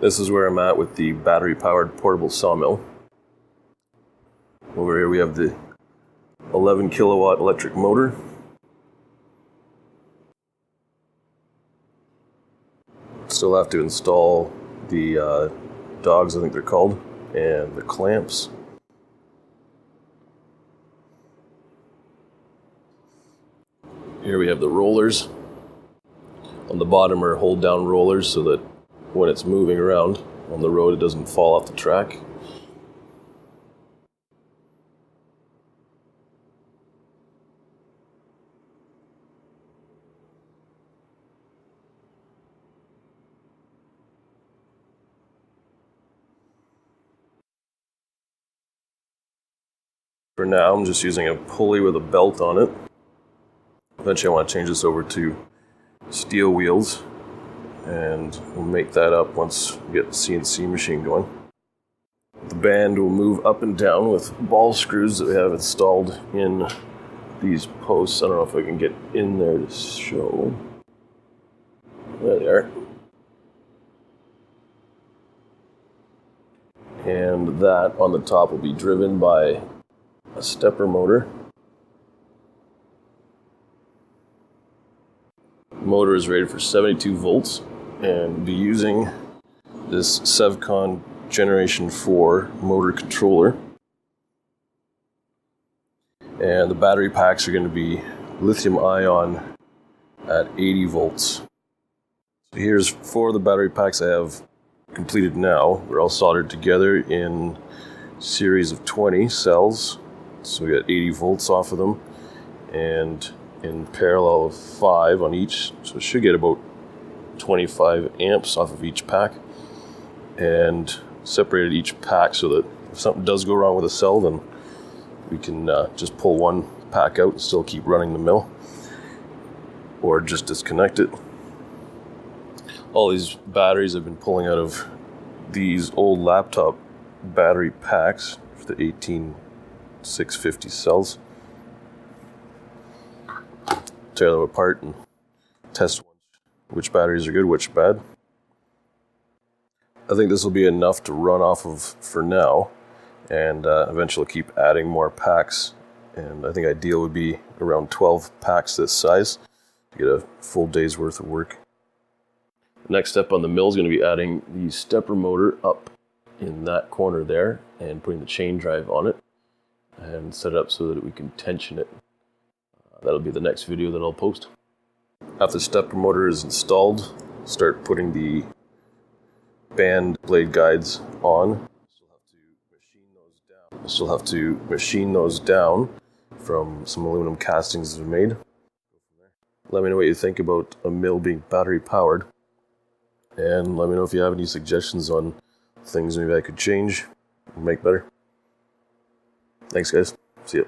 This is where I'm at with the battery-powered portable sawmill. Over here we have the 11 kilowatt electric motor. Still have to install the dogs, I think they're called, and the clamps. Here we have the rollers. On the bottom are hold down rollers so that when it's moving around on the road it doesn't fall off the track. For now I'm just using a pulley with a belt on it. Eventually I want to change this over to steel wheels, and we'll make that up once we get the CNC machine going. The band will move up and down with ball screws that we have installed in these posts. I don't know if I can get in there to show. There they are. And that on the top will be driven by a stepper motor. The motor is rated for 72 volts and we'll be using this Sevcon Generation 4 motor controller. And the battery packs are going to be lithium ion at 80 volts. So here's 4 of the battery packs I have completed now. They're all soldered together in a series of 20 cells. So we got 80 volts off of them, and in parallel of 5 on each, so it should get about 25 amps off of each pack, and separated each pack so that if something does go wrong with a cell, then we can just pull one pack out and still keep running the mill, or just disconnect it. All these batteries I've been pulling out of these old laptop battery packs for the 18650 cells. Tear them apart and test which batteries are good, which bad. I think this will be enough to run off of for now, and eventually keep adding more packs. And I think ideal would be around 12 packs this size to get a full day's worth of work. Next step on the mill is going to be adding the stepper motor up in that corner there and putting the chain drive on it and set it up so that we can tension it. That'll be the next video that I'll post. After the stepper motor is installed, start putting the band blade guides on. Still have to machine those down from some aluminum castings that are made. Let me know what you think about a mill being battery powered, and let me know if you have any suggestions on things maybe I could change or make better. Thanks guys, see ya.